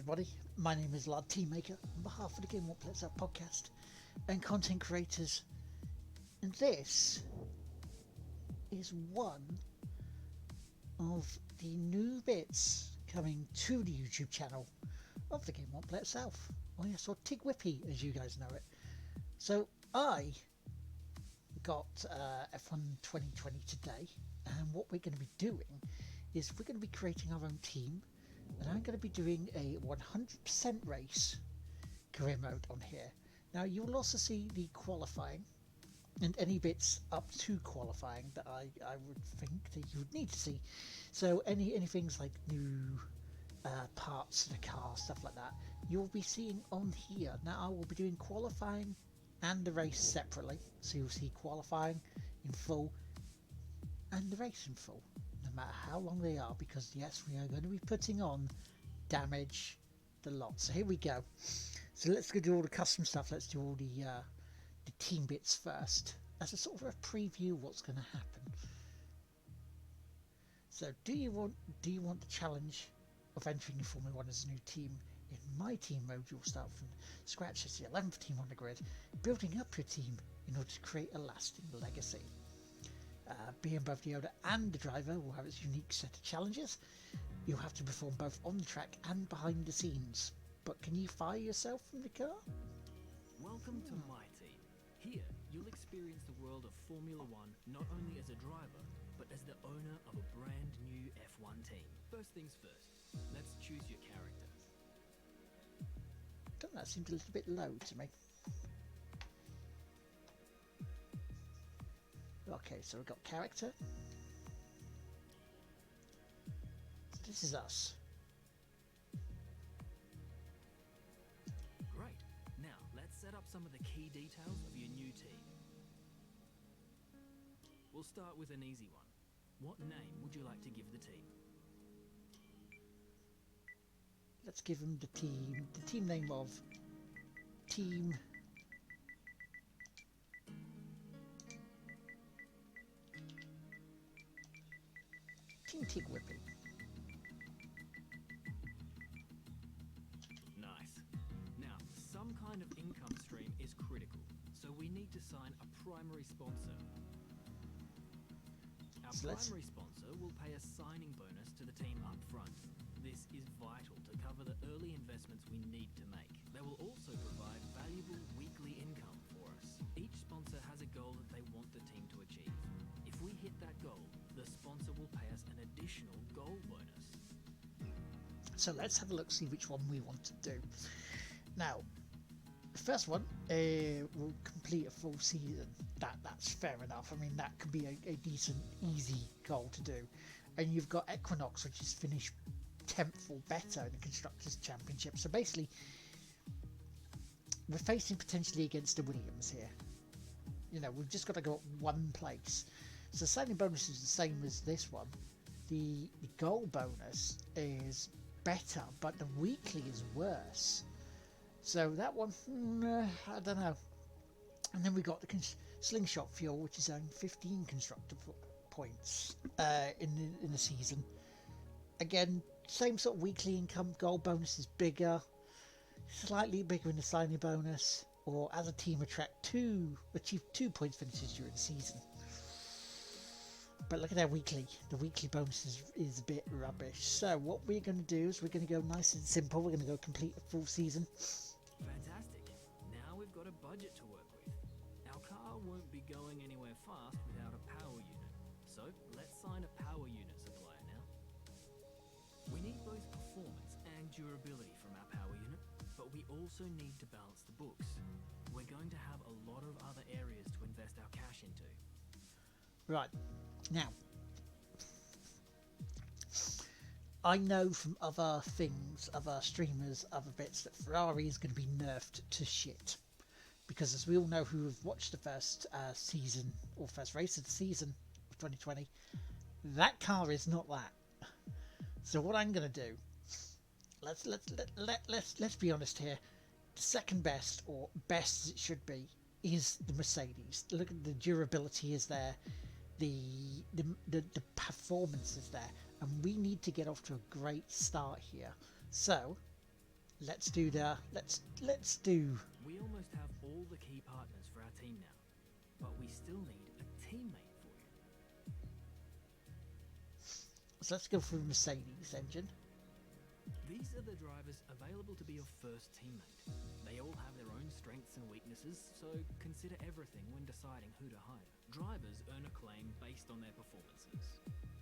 everybody, my name is Lard Teammaker on behalf of the Game What Let's Out podcast and content creators, and this is one of the new bits coming to the YouTube channel of the Game What Let's South. Oh yes, or Tig Whippy as you guys know it. So I got F1 2020 today, and what we're going to be doing is we're going to be creating our own team, and I'm going to be doing a 100% race career mode on here. Now you will also see the qualifying and any bits up to qualifying that I would think that you would need to see. So any things like new parts of the car, stuff like that, you'll be seeing on here. Now I will be doing qualifying and the race separately, so you'll see qualifying in full and the race in full, no matter how long they are, because yes, we are going to be putting on damage the lot. So here we go. So let's go do all the custom stuff. Let's do all the team bits first, as a sort of a preview of what's going to happen. So do you want the challenge of entering Formula 1 as a new team? In my team mode, you'll start from scratch as the 11th team on the grid, building up your team in order to create a lasting legacy. Being both the owner and the driver will have its unique set of challenges. You'll have to perform both on the track and behind the scenes. But can you fire yourself from the car? Welcome to my team. Here, you'll experience the world of Formula 1 not only as a driver, but as the owner of a brand new F1 team. First things first, let's choose your character. Doesn't that seem a little bit low to me? Okay, so we've got character. So this is us. Great. Now, let's set up some of the key details of your new team. We'll start with an easy one. What name would you like to give the team? Let's give them the team name of Team Tig Whippy. Nice. Now, some kind of income stream is critical, so we need to sign a primary sponsor. Our primary sponsor will pay a signing bonus to the team up front. This is vital to cover the early investments we need to make. They will also provide valuable weekly income for us. Each sponsor has a goal that they want the team to achieve. If we hit that goal, the sponsor will pay us an additional goal bonus. So let's have a look, see which one we want to do. Now, the first one will complete a full season. That's fair enough. I mean, that could be a decent, easy goal to do. And you've got Equinox, which is finished 10th or better in the Constructors' Championship. So basically, we're facing potentially against the Williams here. You know, we've just got to go up one place. So the signing bonus is the same as this one. The goal bonus is better, but the weekly is worse. So that one, I don't know. And then we got the Slingshot Fuel, which is earning 15 constructor points in the season. Again, same sort of weekly income. Goal bonus is bigger, slightly bigger in the signing bonus, or as a team achieve 2 points finishes during the season. But look at our weekly. The weekly bonus is a bit rubbish. So what we're going to do is we're going to go nice and simple. We're going to go complete a full season. Fantastic. Now we've got a budget to work with. Our car won't be going anywhere fast without a power unit. So let's sign a power unit supplier now. We need both performance and durability from our power unit, but we also need to balance the books. We're going to have a lot of other areas to invest our cash into. Right, now, I know from other things, other streamers, other bits, that Ferrari is going to be nerfed to shit. Because as we all know who have watched the first season, or first race of the season of 2020, that car is not that. So what I'm going to do, let's be honest here, the second best, or best as it should be, is the Mercedes. Look at the durability is there. The performance is there, and we need to get off to a great start here. So Let's do the let's do. We almost have all the key partners for our team now, but we still need a teammate for you. So let's go for the Mercedes engine. These are the drivers available to be your first teammate. They all have their own strengths and weaknesses, so consider everything when deciding who to hire. Drivers earn acclaim based on their performances.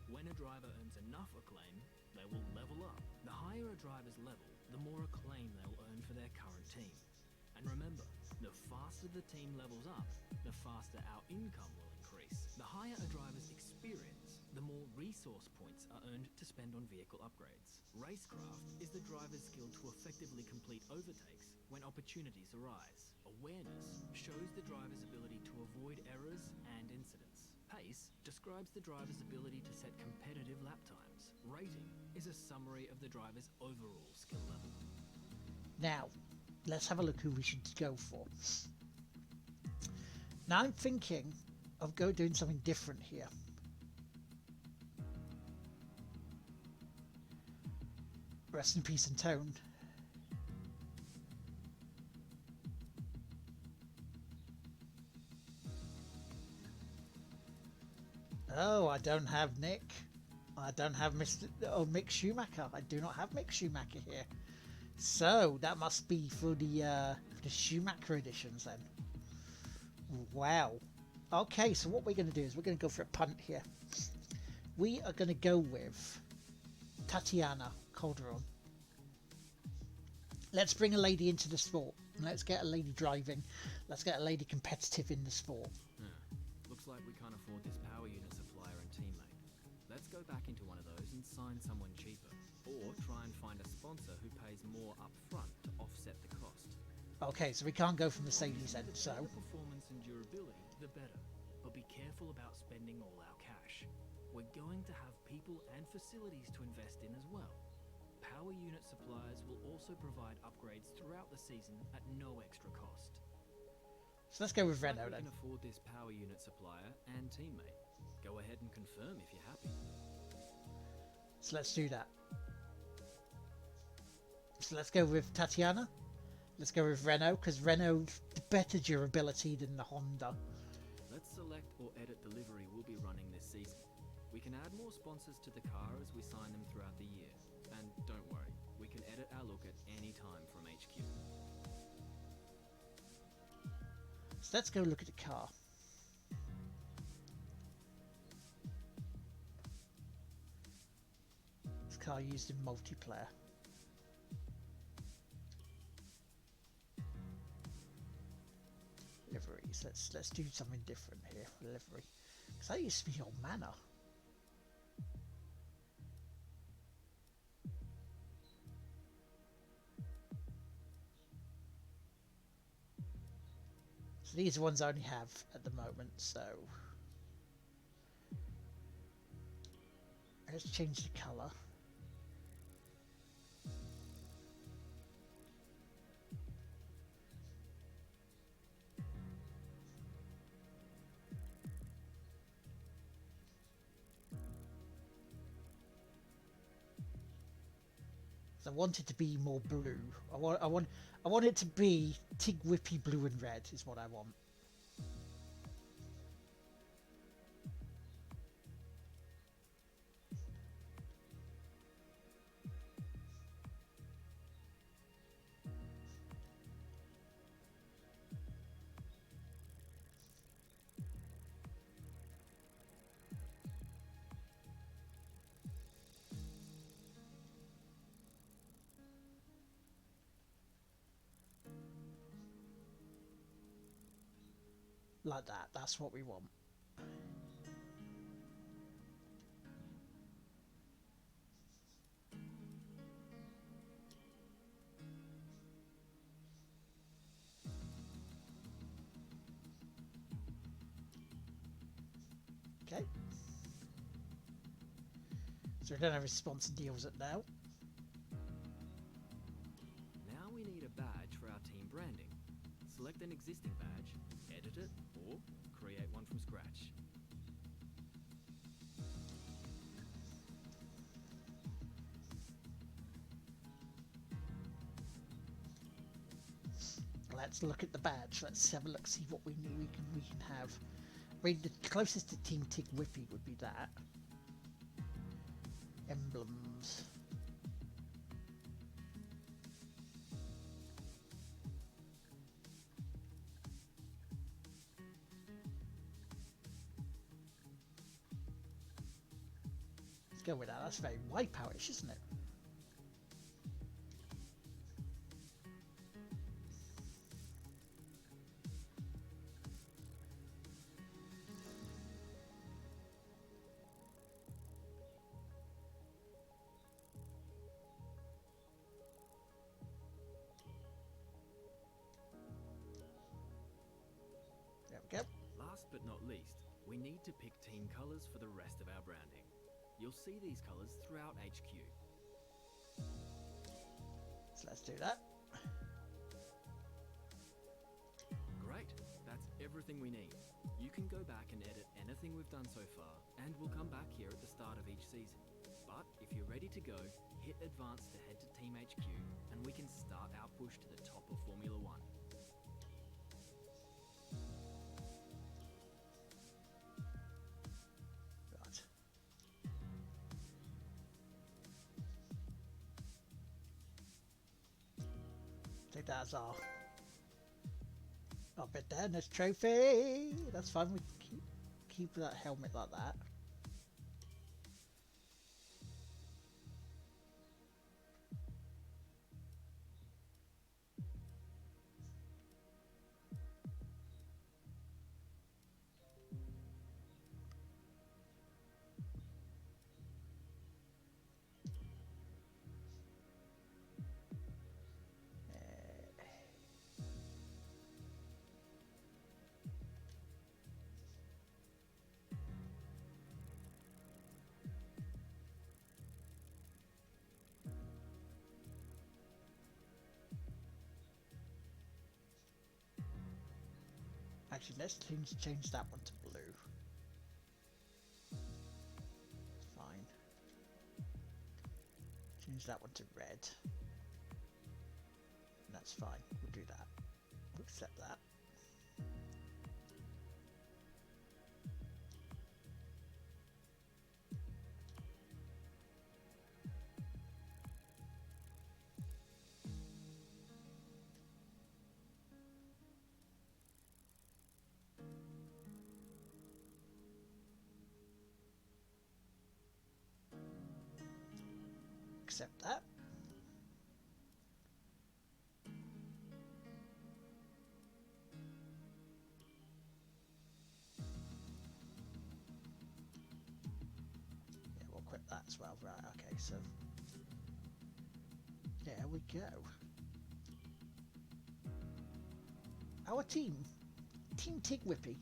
When a driver earns enough acclaim, they will level up. The higher a driver's level, the more acclaim they'll earn for their current team. And remember, the faster the team levels up, the faster our income will increase. The higher a driver's experience, the more resource points are earned to spend on vehicle upgrades. Racecraft is the driver's skill to effectively complete overtakes when opportunities arise. Awareness shows the driver's ability to avoid errors and incidents. Pace describes the driver's ability to set competitive lap times. Rating is a summary of the driver's overall skill level. Now, let's have a look who we should go for. Now I'm thinking of doing something different here. Rest in peace and tone. Oh, I don't have Nick. I don't have Mick Schumacher. I do not have Mick Schumacher here. So that must be for the Schumacher editions then. Wow. Okay, so what we're going to do is we're going to go for a punt here. We are going to go with Tatiana Calderon. Let's bring a lady into the sport. Let's get a lady driving. Let's get a lady competitive in the sport. Looks like we can't afford this power unit supplier and teammate. Let's go back into one of those and sign someone cheaper. Or try and find a sponsor who pays more upfront to offset the cost. Okay, so we can't go for Mercedes then, so... The better performance and durability, the better. But be careful about spending all our cash. We're going to have people and facilities to invest in as well. Power unit suppliers will also provide upgrades throughout the season at no extra cost. So let's go with Renault We then. can afford this power unit supplier and teammate. Go ahead and confirm if you're happy. So let's do that. So let's go with Tatiana. Let's go with Renault, because Renault better durability than the Honda. Let's select or edit the livery we'll be running this season. We can add more sponsors to the car as we sign them throughout the year. And don't worry, we can edit our look at any time from HQ. So let's go look at the car. This car used in multiplayer. Liveries. Let's do something different here for livery. Because that used to be your Manor. So these are ones I only have at the moment, so let's change the colour. I want it to be more blue. I want it to be Tig Whippy blue and red is what I want. Like that, that's what we want. Okay. So we don't have a sponsor deals at now. Now we need a badge for our team branding. Select an existing badge, edit it, or create one from scratch. let's look at the badge. Let's have a look, see what we can have. I mean, the closest to Team Tig Whippy would be that. Emblems. Let's go with that. That's very wipeout-ish, isn't it? There we go. Last but not least, we need to pick team colours for the rest of our branding. You'll see these colours throughout HQ. So let's do that. Great, that's everything we need. You can go back and edit anything we've done so far, and we'll come back here at the start of each season. But if you're ready to go, hit advance to head to Team HQ, and we can start our push to the top of Formula One. Right. Take that as our bit there. Nice trophy. That's fine. We keep that helmet like that. Actually, let's change that one to blue. Fine. Change that one to red. That's fine. We'll do that. We'll accept that. Accept that. Yeah, we'll quit that as well. Right, okay, so there we go. Our team, Team Tig Whippy.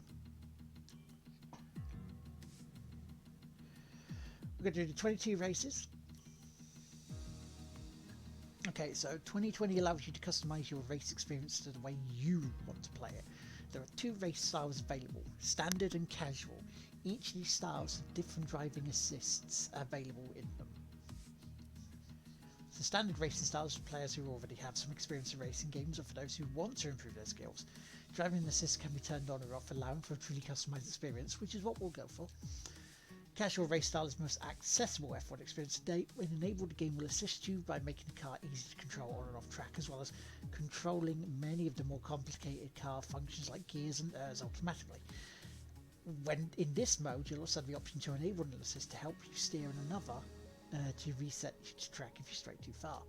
We're going to do the 22 races. Okay, so 2020 allows you to customize your race experience to the way you want to play it. There are 2 race styles available, standard and casual. Each of these styles have different driving assists available in them. So standard racing styles for players who already have some experience in racing games, or for those who want to improve their skills. Driving assists can be turned on or off, allowing for a truly customized experience, which is what we'll go for. Casual race style is the most accessible F1 experience to date. When enabled, the game will assist you by making the car easy to control on and off track, as well as controlling many of the more complicated car functions like gears and automatically. When in this mode, you'll also have the option to enable an assist to help you steer in another to reset each track if you stray too far.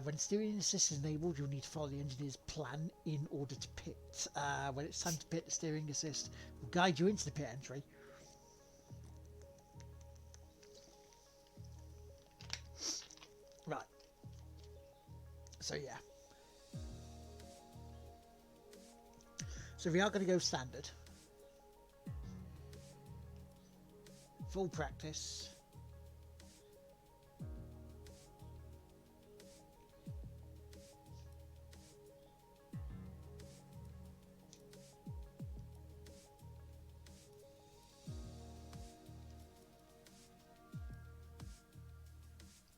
When steering assist is enabled, you'll need to follow the engineer's plan in order to pit. When it's time to pit, the steering assist will guide you into the pit entry. Right. So yeah. So we are going to go standard. Full practice.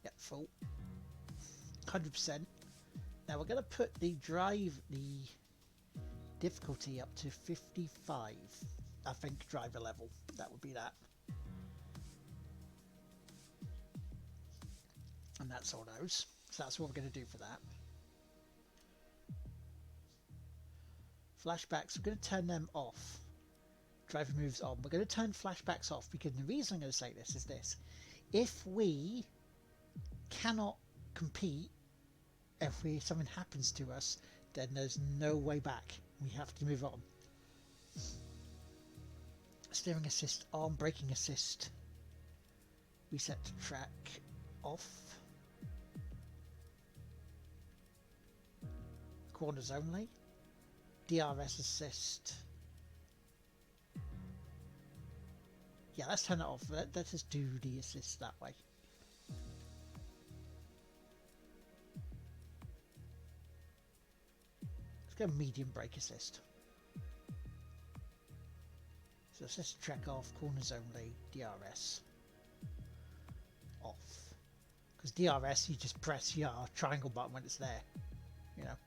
Yep, full. 100%. Now we're going to put the difficulty up to 55. I think driver level. That would be that. And that's all those. So that's what we're going to do for that. Flashbacks, we're going to turn them off. Driver moves on. We're going to turn flashbacks off because the reason I'm going to say this is this. If we cannot compete, if something happens to us, then there's no way back. We have to move on. Steering assist on, braking assist. Reset track off. Corners only. DRS assist. Yeah, let's turn it off. Let's just do the assist that way. Let's go medium brake assist. So assist track off, corners only, DRS off. Because DRS, you just press your triangle button when it's there, you know.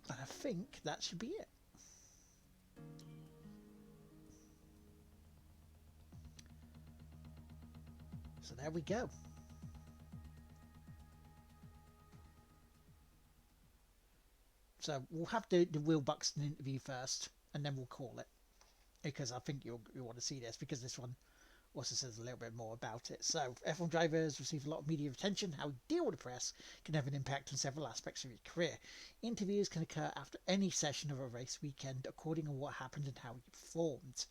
And I think that should be it. So there we go. So we'll have the Will Buxton interview first, and then we'll call it. Because I think you'll want to see this, because this one also says a little bit more about it. So, F1 drivers receive a lot of media attention. How you deal with the press can have an impact on several aspects of your career. Interviews can occur after any session of a race weekend, according to what happened and how you performed.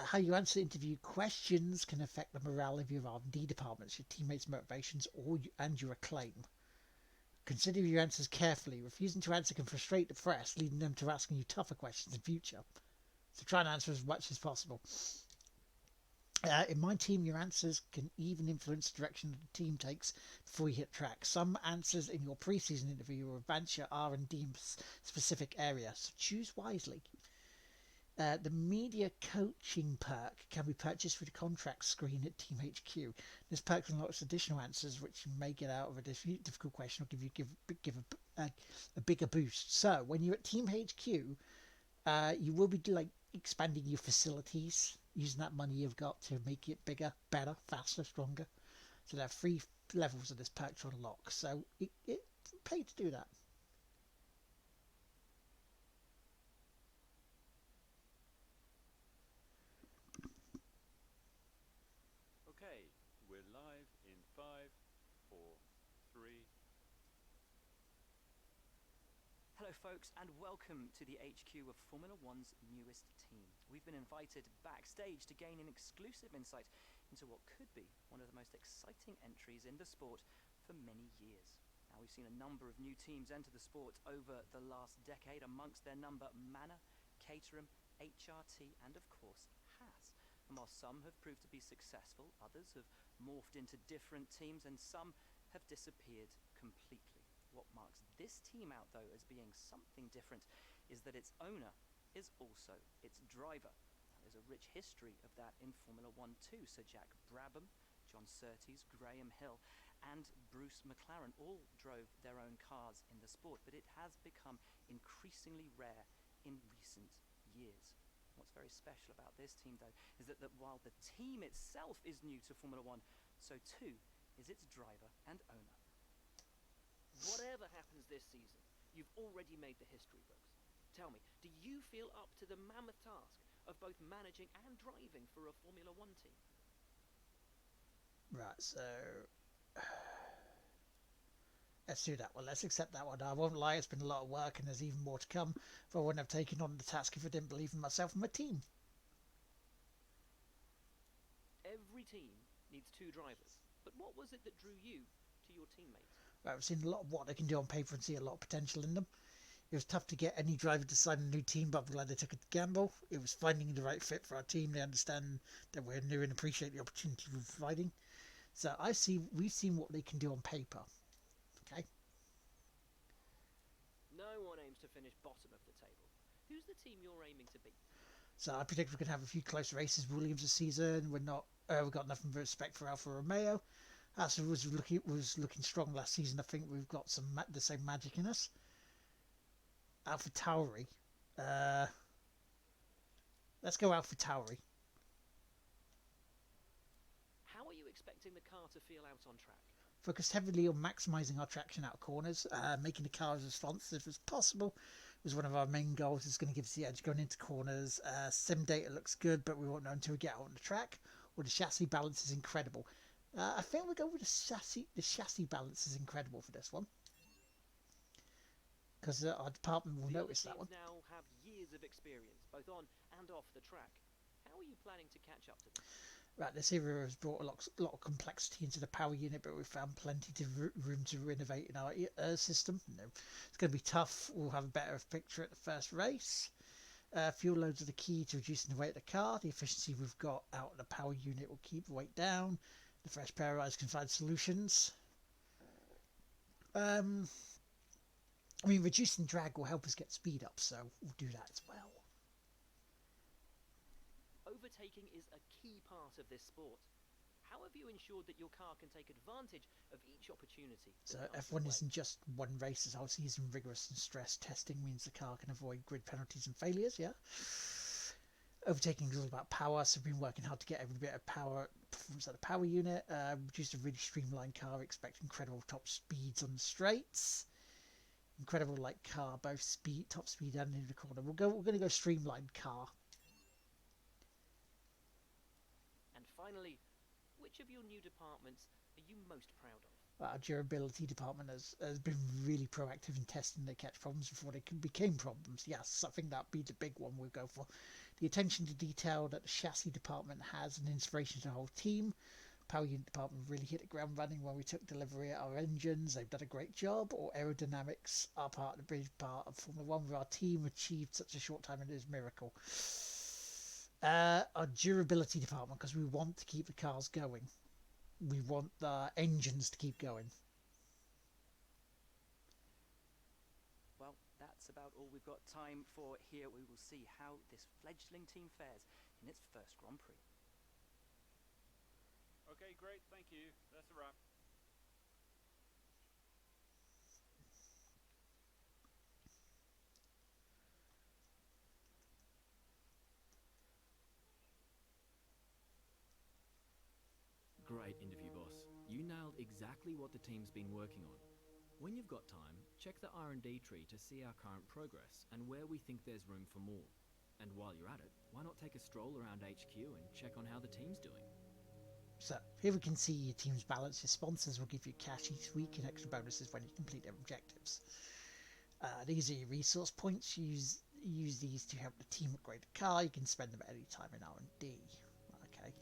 How you answer interview questions can affect the morale of your R&D departments, your teammates' motivations, and your acclaim. Consider your answers carefully. Refusing to answer can frustrate the press, leading them to asking you tougher questions in future. So try and answer as much as possible. In my team, your answers can even influence the direction the team takes before you hit track. Some answers in your pre-season interview will advance your R&D specific area, so choose wisely. The media coaching perk can be purchased through the contract screen at Team HQ. This perk unlocks additional answers which you may get out of a difficult question or give a bigger boost. So when you're at Team HQ, you will be expanding your facilities, using that money you've got to make it bigger, better, faster, stronger. So there are 3 levels of this perk to unlock. So it paid to do that. Okay, we're live in 5, 4, 3. Hello folks, and welcome to the HQ of Formula One's newest team. We've been invited backstage to gain an exclusive insight into what could be one of the most exciting entries in the sport for many years. Now, we've seen a number of new teams enter the sport over the last decade, amongst their number Manor, Caterham, HRT and of course Haas. And while some have proved to be successful, others have morphed into different teams and some have disappeared completely. What marks this team out, though, as being something different is that its owner is also its driver. Now, there's a rich history of that in Formula One too. Sir Jack Brabham, John Surtees, Graham Hill and Bruce McLaren all drove their own cars in the sport, but it has become increasingly rare in recent years. What's very special about this team, though, is that while the team itself is new to Formula One, so too is its driver and owner. Whatever happens this season, you've already made the history books. Tell me, do you feel up to the mammoth task of both managing and driving for a Formula One team? Right, so let's do that one. Let's accept that one. I won't lie, it's been a lot of work and there's even more to come. But I wouldn't have taken on the task if I didn't believe in myself and my team. Every team needs 2 drivers, but what was it that drew you to your teammates? Right, I've seen a lot of what they can do on paper and see a lot of potential in them. It was tough to get any driver to sign a new team, but I'm glad they took a gamble. It was finding the right fit for our team. They understand that we're new and appreciate the opportunity we're providing. So we've seen what they can do on paper. Okay. No one aims to finish bottom of the table. Who's the team you're aiming to beat? So I predict we're going to have a few close races. Williams this season. We've got nothing but respect for Alfa Romeo. As was looking strong last season. I think we've got the same magic in us. Alpha Tauri. Let's go Alpha Tauri. How are you expecting the car to feel out on track? Focused heavily on maximising our traction out of corners, making the car as responsive as possible was one of our main goals. It's going to give us the edge going into corners. Sim data looks good, but we won't know until we get out on the track. Or the chassis balance is incredible. I think we'll go with the chassis. The chassis balance is incredible for this one, because our department will The other notice that one. teams now have years of experience, both on and off the track. How are you planning to catch up to them? Right, this era has brought a lot of complexity into the power unit, but we've found plenty of room to innovate in our system. No, it's going to be tough. We'll have a better picture at the first race. Fuel loads are the key to reducing the weight of the car. The efficiency we've got out of the power unit will keep the weight down. The fresh pair of eyes can find solutions. I mean, reducing drag will help us get speed up, so we'll do that as well. Overtaking is a key part of this sport. How have you ensured that your car can take advantage of each opportunity? So that comes F1 its way? isn't just one race. As our season rigorous and stress testing means the car can avoid grid penalties and failures. Yeah. Overtaking is all about power, so we've been working hard to get every bit of power performance out of the power unit. Produced a really streamlined car. Expect incredible top speeds on the straights. Incredible light car, both top speed and in the corner. We're going to go streamlined car. And finally, which of your new departments are you most proud of? Our durability department has been really proactive in testing they catch problems before they became problems. Yes, I think that'd be the big one we'll go for. The attention to detail that the chassis department has and inspiration to the whole team. Power unit department really hit the ground running when we took delivery of our engines. They've done a great job. All aerodynamics are part of the big part of Formula One, where our team achieved such a short time, and it is a miracle. Our durability department, because we want to keep the cars going. We want the engines to keep going. Well, that's about all we've got time for here. We will see how this fledgling team fares in its first Grand Prix. Okay, great, thank you. That's a wrap. Great interview, boss. You nailed exactly what the team's been working on. When you've got time, check the R&D tree to see our current progress and where we think there's room for more. And while you're at it, why not take a stroll around HQ and check on how the team's doing? So here we can see your team's balance. Your sponsors will give you cash each week and extra bonuses when you complete their objectives. These are your resource points. Use these to help the team upgrade the car. You can spend them at any time in R&D. Okay.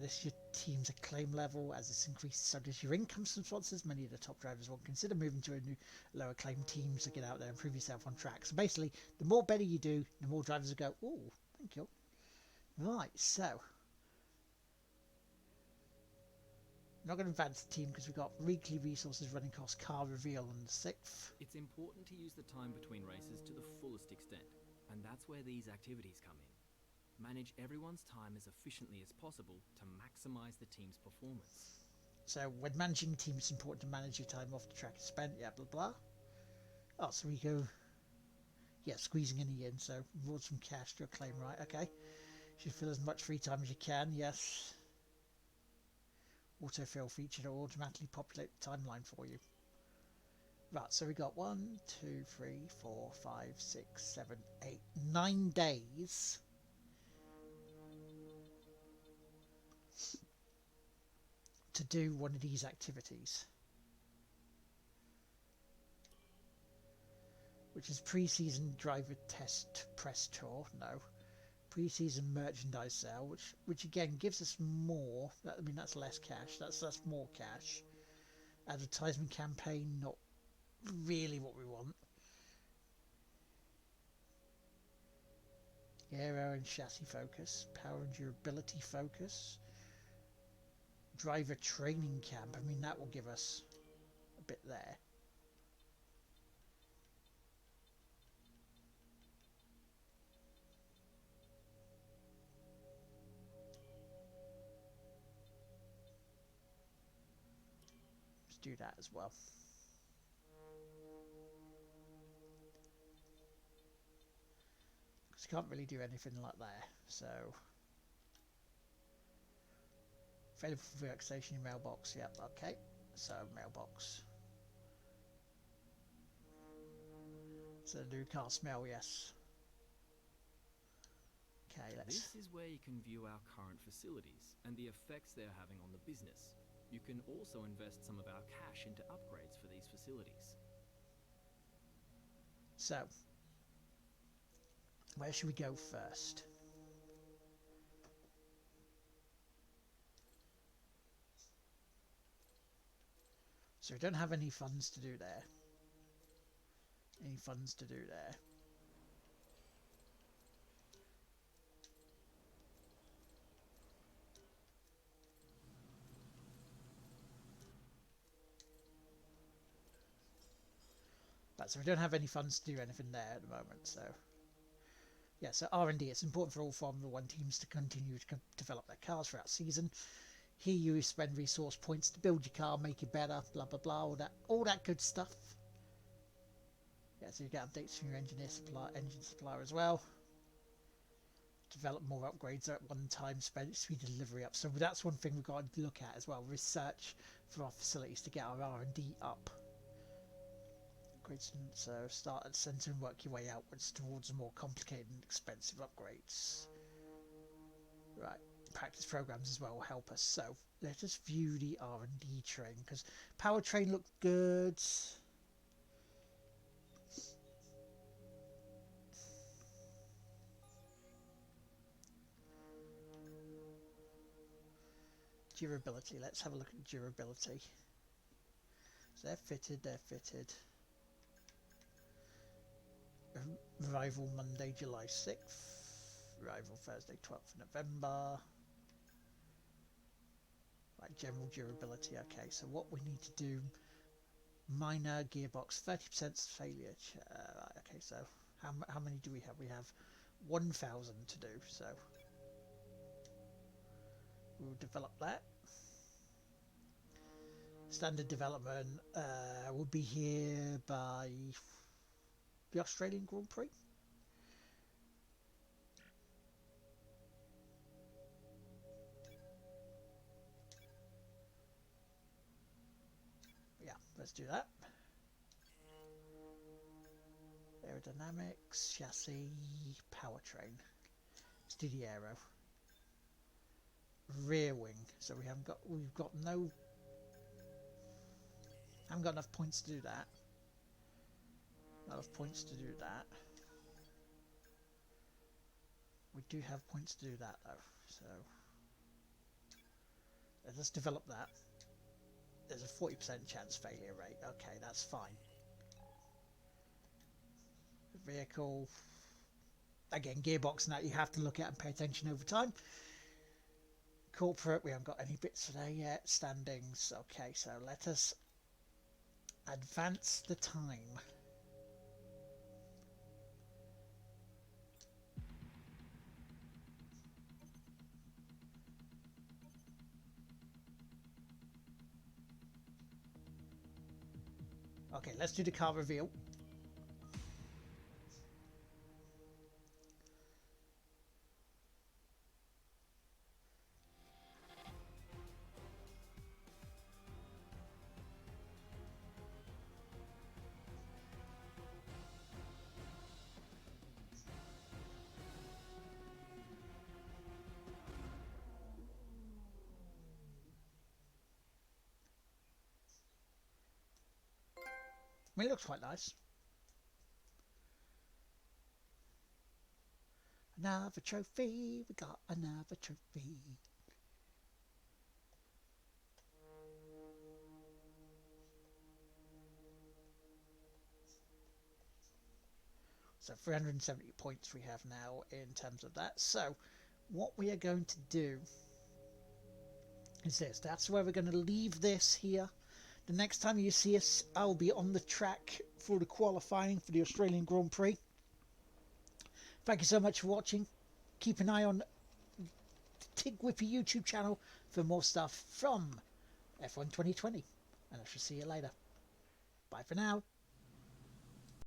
This is your team's acclaim level. As this increases, so does your income from sponsors. Many of the top drivers will consider moving to a new lower acclaim team to get out there and prove yourself on track. So basically, the more better you do, the more drivers will go, "Oh, thank you." Right, so not going to advance the team because we've got weekly resources running cost car reveal on the 6th. It's important to use the time between races to the fullest extent, and that's where these activities come in. Manage everyone's time as efficiently as possible to maximize the team's performance. So when managing a team, it's important to manage your time off the track spent, yeah, blah blah. Oh, so we go, yeah, squeezing any in, so reward some cash to a claim, right, okay. Should fill as much free time as you can, yes. Autofill feature to automatically populate the timeline for you. Right, so we got 1, 2, 3, 4, 5, 6, 7, 8, 9 days to do one of these activities, which is pre-season driver test press tour. No, pre-season merchandise sale, which again gives us more. I mean, that's less cash. That's more cash. Advertisement campaign, not really what we want. Aero and chassis focus, power and durability focus, driver training camp. I mean, that will give us a bit there. do that as well. Because you can't really do anything like there. So available for relaxation in mailbox. Yep. Okay. So mailbox. So new car smell. Yes. Okay, let's... This is where you can view our current facilities and the effects they're having on the business. You can also invest some of our cash into upgrades for these facilities. So, where should we go first? So we don't have any funds to do there. Any funds to do there. Right, so we don't have any funds to do anything there at the moment, so... Yeah, so R&D, it's important for all Formula 1 teams to continue to develop their cars throughout the season. Here you spend resource points to build your car, make it better, blah blah blah, all that good stuff. Yeah, so you get updates from your engine supplier as well. Develop more upgrades at one time, speed delivery up. So that's one thing we've got to look at as well. Research for our facilities to get our R&D up. So start at the centre and work your way outwards towards more complicated and expensive upgrades. Right, practice programs as well will help us. So let us view the R&D train, because powertrain looked good. Durability, let's have a look at durability. So they're fitted. Arrival Monday, July 6th. Arrival Thursday, 12th of November. Right, general durability. Okay, so what we need to do... Minor gearbox, 30% failure. Right, okay, so how many do we have? We have 1,000 to do, so... We'll develop that. Standard development will be here by... the Australian Grand Prix. Yeah, let's do that. Aerodynamics, chassis, powertrain. Let's do the aero. Rear wing. So we've got no... haven't got enough points to do that. Not enough points to do that. We do have points to do that though, so let's develop that. There's a 40% chance failure rate. Okay, that's fine. Vehicle. Again, gearbox and that you have to look at and pay attention over time. Corporate, we haven't got any bits for there yet. Standings. Okay, so let us advance the time. Okay, let's do the car reveal. I mean, it looks quite nice. Another trophy, we got another trophy. So 370 points we have now in terms of that. So what we are going to do is this. That's where we're going to leave this here. The next time you see us, I'll be on the track for the qualifying for the Australian Grand Prix. Thank you so much for watching. Keep an eye on the Tig Whippy YouTube channel for more stuff from F1 2020. and I shall see you later. Bye for now.